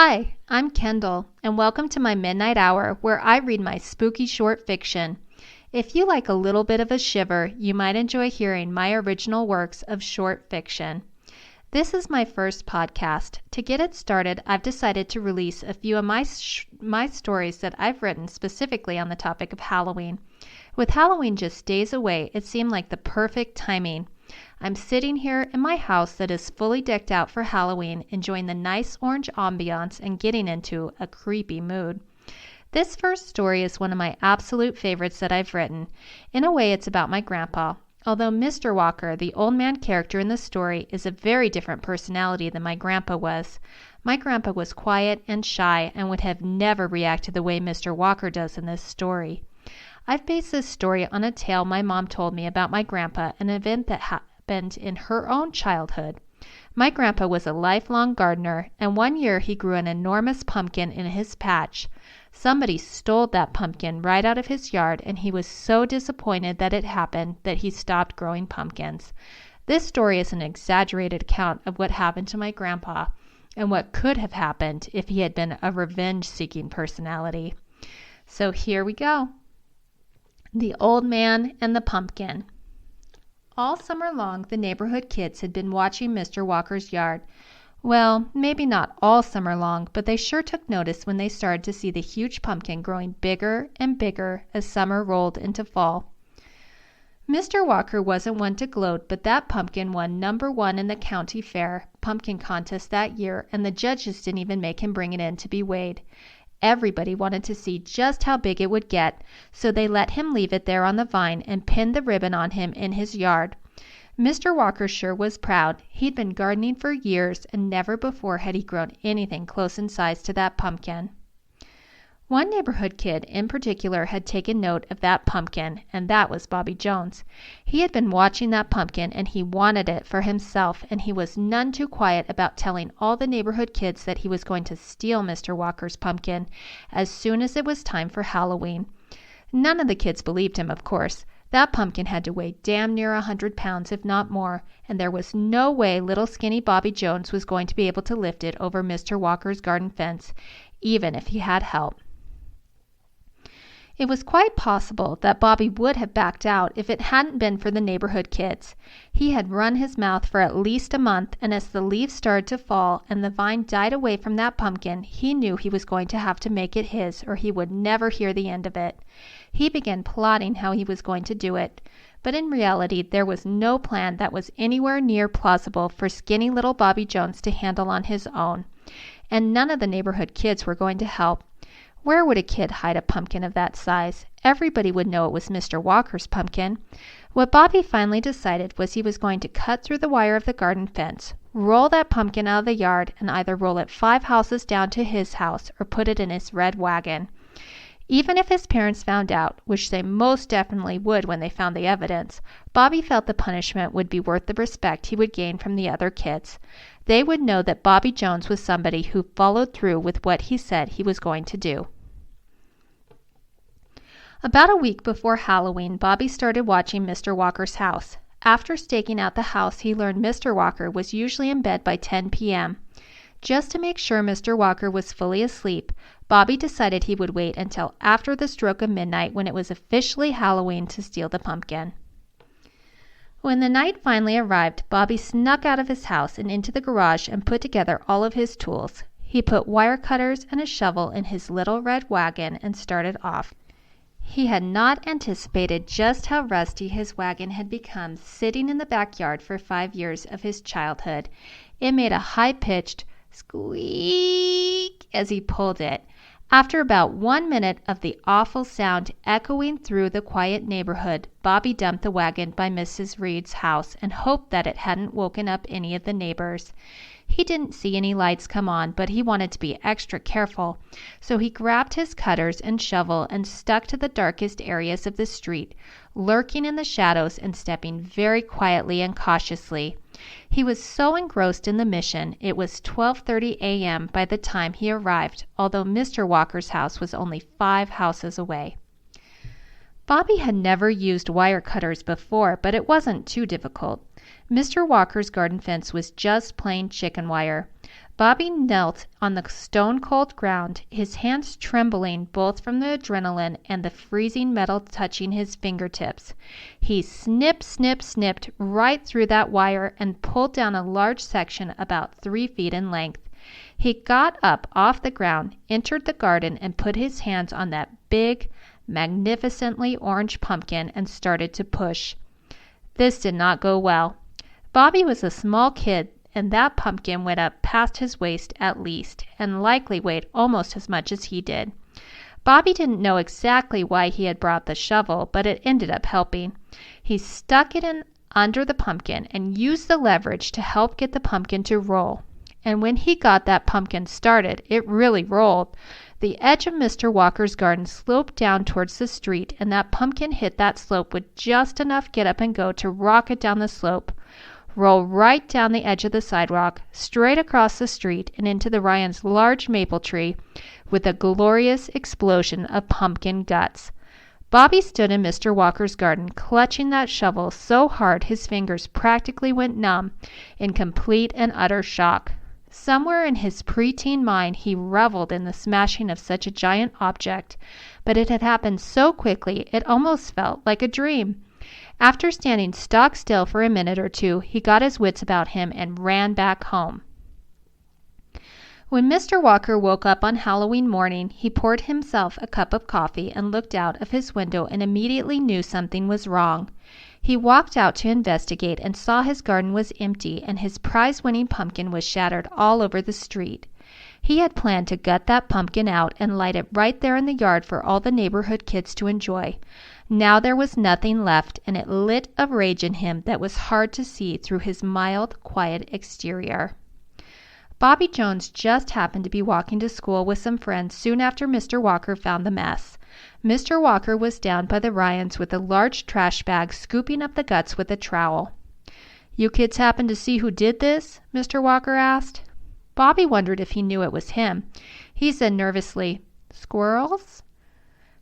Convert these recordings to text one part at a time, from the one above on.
Hi, I'm Kendall, and welcome to my Midnight Hour where I read my spooky short fiction. If you like a little bit of a shiver, you might enjoy hearing my original works of short fiction. This is my first podcast. To get it started, I've decided to release a few of my stories that I've written specifically on the topic of Halloween. With Halloween just days away, it seemed like the perfect timing. I'm sitting here in my house that is fully decked out for Halloween, enjoying the nice orange ambiance and getting into a creepy mood. This first story is one of my absolute favorites that I've written. In a way, it's about my grandpa. Although Mr. Walker, the old man character in the story, is a very different personality than my grandpa was. My grandpa was quiet and shy and would have never reacted the way Mr. Walker does in this story. I've based this story on a tale my mom told me about my grandpa, an event that happened in her own childhood. My grandpa was a lifelong gardener, and one year he grew an enormous pumpkin in his patch. Somebody stole that pumpkin right out of his yard, and he was so disappointed that it happened that he stopped growing pumpkins. This story is an exaggerated account of what happened to my grandpa and what could have happened if he had been a revenge-seeking personality. So here we go. The Old Man and the Pumpkin. All summer long, the neighborhood kids had been watching Mr. Walker's yard. Well, maybe not all summer long, but they sure took notice when they started to see the huge pumpkin growing bigger and bigger as summer rolled into fall. Mr. Walker wasn't one to gloat, but that pumpkin won number 1 in the county fair pumpkin contest that year, and the judges didn't even make him bring it in to be weighed. Everybody wanted to see just how big it would get, so they let him leave it there on the vine and pinned the ribbon on him in his yard. Mr. Walker sure was proud. He'd been gardening for years, and never before had he grown anything close in size to that pumpkin. One neighborhood kid in particular had taken note of that pumpkin, and that was Bobby Jones. He had been watching that pumpkin, and he wanted it for himself, and he was none too quiet about telling all the neighborhood kids that he was going to steal Mr. Walker's pumpkin as soon as it was time for Halloween. None of the kids believed him, of course. That pumpkin had to weigh damn near 100 pounds, if not more, and there was no way little skinny Bobby Jones was going to be able to lift it over Mr. Walker's garden fence, even if he had help. It was quite possible that Bobby would have backed out if it hadn't been for the neighborhood kids. He had run his mouth for at least a month, and as the leaves started to fall and the vine died away from that pumpkin, he knew he was going to have to make it his, or he would never hear the end of it. He began plotting how he was going to do it, but in reality there was no plan that was anywhere near plausible for skinny little Bobby Jones to handle on his own, and none of the neighborhood kids were going to help. Where would a kid hide a pumpkin of that size? Everybody would know it was Mr. Walker's pumpkin. What Bobby finally decided was he was going to cut through the wire of the garden fence, roll that pumpkin out of the yard, and either roll it 5 houses down to his house or put it in his red wagon. Even if his parents found out, which they most definitely would when they found the evidence, Bobby felt the punishment would be worth the respect he would gain from the other kids. They would know that Bobby Jones was somebody who followed through with what he said he was going to do. About a week before Halloween, Bobby started watching Mr. Walker's house. After staking out the house, he learned Mr. Walker was usually in bed by 10 p.m. Just to make sure Mr. Walker was fully asleep, Bobby decided he would wait until after the stroke of midnight when it was officially Halloween to steal the pumpkin. When the night finally arrived, Bobby snuck out of his house and into the garage and put together all of his tools. He put wire cutters and a shovel in his little red wagon and started off. He had not anticipated just how rusty his wagon had become sitting in the backyard for 5 years of his childhood. It made a high-pitched squeak as he pulled it. After about 1 minute of the awful sound echoing through the quiet neighborhood, Bobby dumped the wagon by Mrs. Reed's house and hoped that it hadn't woken up any of the neighbors. He didn't see any lights come on, but he wanted to be extra careful, so he grabbed his cutters and shovel and stuck to the darkest areas of the street, lurking in the shadows and stepping very quietly and cautiously. He was so engrossed in the mission, it was 12:30 a.m. by the time he arrived, although Mr. Walker's house was only 5 houses away. Bobby had never used wire cutters before, but it wasn't too difficult. Mr. Walker's garden fence was just plain chicken wire. Bobby knelt on the stone-cold ground, his hands trembling both from the adrenaline and the freezing metal touching his fingertips. He snipped right through that wire and pulled down a large section about 3 feet in length. He got up off the ground, entered the garden, and put his hands on that big, magnificently orange pumpkin and started to push. This did not go well. Bobby was a small kid, and that pumpkin went up past his waist at least, and likely weighed almost as much as he did. Bobby didn't know exactly why he had brought the shovel, but it ended up helping. He stuck it in under the pumpkin and used the leverage to help get the pumpkin to roll. And when he got that pumpkin started, it really rolled. The edge of Mr. Walker's garden sloped down towards the street, and that pumpkin hit that slope with just enough get up and go to rocket down the slope, roll right down the edge of the sidewalk, straight across the street, and into the Ryans' large maple tree with a glorious explosion of pumpkin guts. Bobby stood in Mr. Walker's garden, clutching that shovel so hard his fingers practically went numb in complete and utter shock. Somewhere in his preteen mind he reveled in the smashing of such a giant object, but it had happened so quickly it almost felt like a dream. After standing stock still for a minute or two, he got his wits about him and ran back home. When Mr. Walker woke up on Halloween morning, he poured himself a cup of coffee and looked out of his window and immediately knew something was wrong. He walked out to investigate and saw his garden was empty and his prize-winning pumpkin was shattered all over the street. He had planned to gut that pumpkin out and light it right there in the yard for all the neighborhood kids to enjoy. Now there was nothing left, and it lit a rage in him that was hard to see through his mild, quiet exterior. Bobby Jones just happened to be walking to school with some friends soon after Mr. Walker found the mess. Mr. Walker was down by the Ryans with a large trash bag, scooping up the guts with a trowel. "You kids happen to see who did this?" Mr. Walker asked. Bobby wondered if he knew it was him. He said nervously, "Squirrels?"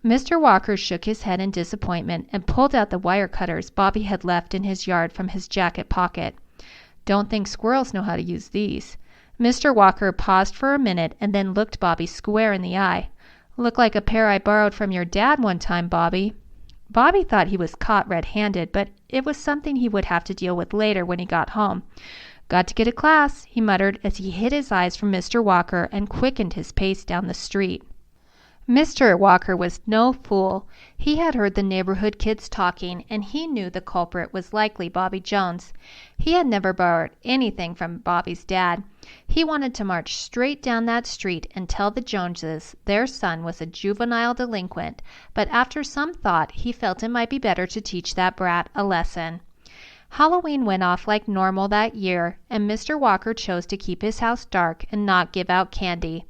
Mr. Walker shook his head in disappointment and pulled out the wire cutters Bobby had left in his yard from his jacket pocket. "Don't think squirrels know how to use these." Mr. Walker paused for a minute and then looked Bobby square in the eye. "Look like a pair I borrowed from your dad one time, Bobby." Bobby thought he was caught red-handed, but it was something he would have to deal with later when he got home. "Got to get to class," he muttered as he hid his eyes from Mr. Walker and quickened his pace down the street. Mr. Walker was no fool. He had heard the neighborhood kids talking, and he knew the culprit was likely Bobby Jones. He had never borrowed anything from Bobby's dad. He wanted to march straight down that street and tell the Joneses their son was a juvenile delinquent, but after some thought he felt it might be better to teach that brat a lesson. Halloween went off like normal that year, and Mr. Walker chose to keep his house dark and not give out candy.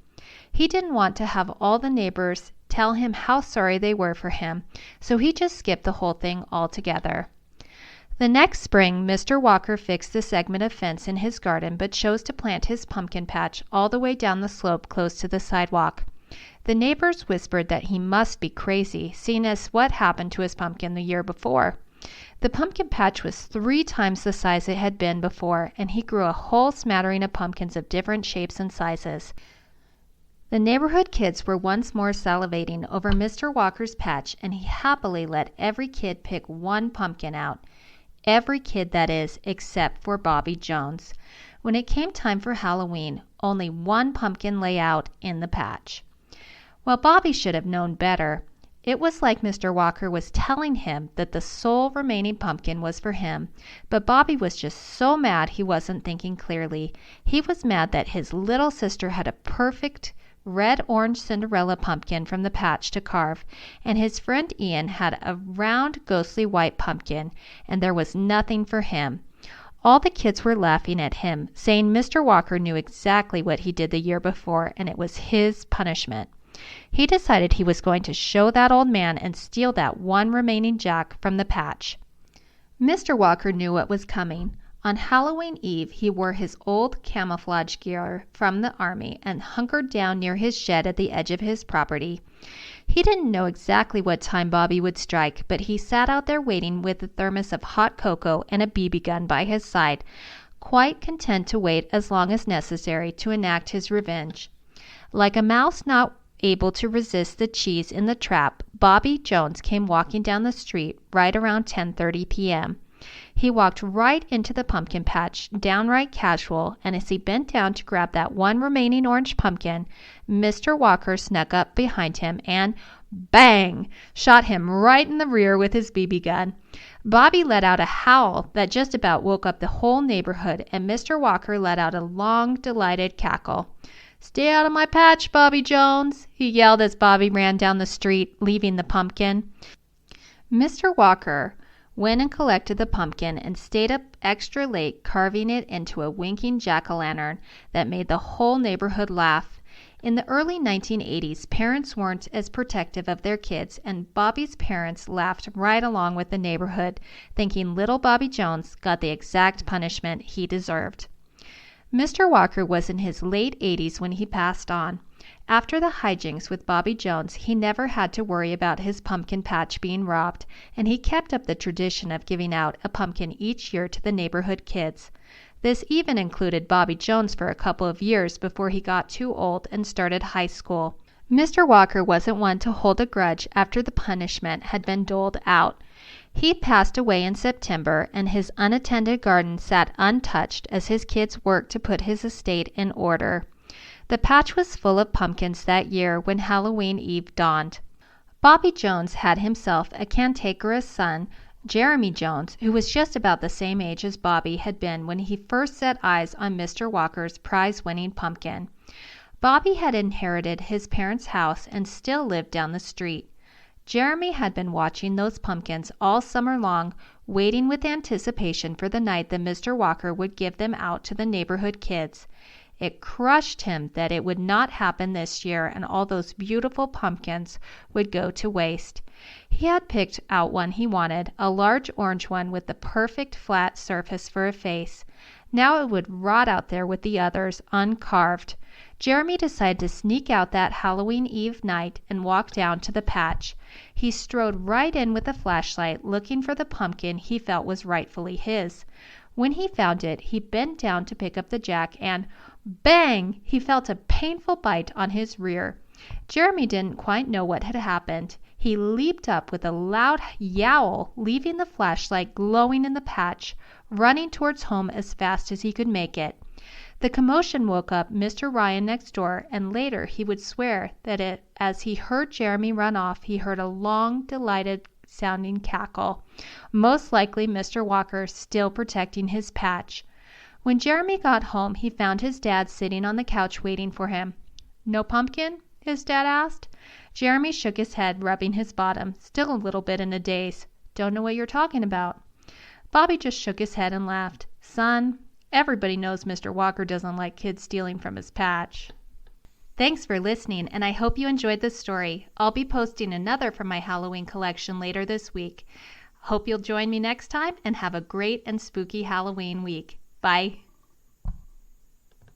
He didn't want to have all the neighbors tell him how sorry they were for him, so he just skipped the whole thing altogether. The next spring, Mr. Walker fixed the segment of fence in his garden, but chose to plant his pumpkin patch all the way down the slope close to the sidewalk. The neighbors whispered that he must be crazy, seeing as what happened to his pumpkin the year before. The pumpkin patch was 3 times the size it had been before, and he grew a whole smattering of pumpkins of different shapes and sizes. The neighborhood kids were once more salivating over Mr. Walker's patch, and he happily let every kid pick one pumpkin out. Every kid, that is, except for Bobby Jones. When it came time for Halloween, only one pumpkin lay out in the patch. Well, Bobby should have known better. It was like Mr. Walker was telling him that the sole remaining pumpkin was for him, but Bobby was just so mad he wasn't thinking clearly. He was mad that his little sister had a perfect red-orange Cinderella pumpkin from the patch to carve, and his friend Ian had a round, ghostly white pumpkin, and there was nothing for him. All the kids were laughing at him, saying Mr. Walker knew exactly what he did the year before, and it was his punishment. He decided he was going to show that old man and steal that one remaining jack from the patch. Mr. Walker knew what was coming. On Halloween Eve, he wore his old camouflage gear from the army and hunkered down near his shed at the edge of his property. He didn't know exactly what time Bobby would strike, but he sat out there waiting with a thermos of hot cocoa and a BB gun by his side, quite content to wait as long as necessary to enact his revenge. Like a mouse not able to resist the cheese in the trap, Bobby Jones came walking down the street right around 10:30 p.m. He walked right into the pumpkin patch, downright casual, and as he bent down to grab that one remaining orange pumpkin, Mr. Walker snuck up behind him and, bang, shot him right in the rear with his BB gun. Bobby let out a howl that just about woke up the whole neighborhood, and Mr. Walker let out a long, delighted cackle. "Stay out of my patch, Bobby Jones," he yelled as Bobby ran down the street, leaving the pumpkin. Mr. Walker went and collected the pumpkin and stayed up extra late carving it into a winking jack-o'-lantern that made the whole neighborhood laugh. In the early 1980s, parents weren't as protective of their kids, and Bobby's parents laughed right along with the neighborhood, thinking little Bobby Jones got the exact punishment he deserved. Mr. Walker was in his late 80s when he passed on. After the hijinks with Bobby Jones, he never had to worry about his pumpkin patch being robbed, and he kept up the tradition of giving out a pumpkin each year to the neighborhood kids. This even included Bobby Jones for a couple of years before he got too old and started high school. Mr. Walker wasn't one to hold a grudge after the punishment had been doled out. He passed away in September, and his unattended garden sat untouched as his kids worked to put his estate in order. The patch was full of pumpkins that year when Halloween Eve dawned. Bobby Jones had himself a cantankerous son, Jeremy Jones, who was just about the same age as Bobby had been when he first set eyes on Mr. Walker's prize-winning pumpkin. Bobby had inherited his parents' house and still lived down the street. Jeremy had been watching those pumpkins all summer long, waiting with anticipation for the night that Mr. Walker would give them out to the neighborhood kids. It crushed him that it would not happen this year and all those beautiful pumpkins would go to waste. He had picked out one he wanted, a large orange one with the perfect flat surface for a face. Now it would rot out there with the others, uncarved. Jeremy decided to sneak out that Halloween Eve night and walk down to the patch. He strode right in with a flashlight, looking for the pumpkin he felt was rightfully his. When he found it, he bent down to pick up the jack and, bang! He felt a painful bite on his rear. Jeremy didn't quite know what had happened. He leaped up with a loud yowl, leaving the flashlight glowing in the patch, running towards home as fast as he could make it. The commotion woke up Mr. Ryan next door, and later he would swear that as he heard Jeremy run off, he heard a long, delighted sounding cackle, most likely Mr. Walker still protecting his patch. When Jeremy got home, he found his dad sitting on the couch waiting for him. "No pumpkin?" his dad asked. Jeremy shook his head, rubbing his bottom, still a little bit in a daze. "Don't know what you're talking about." Bobby just shook his head and laughed. "Son, everybody knows Mr. Walker doesn't like kids stealing from his patch." Thanks for listening, and I hope you enjoyed this story. I'll be posting another from my Halloween collection later this week. Hope you'll join me next time, and have a great and spooky Halloween week. Bye.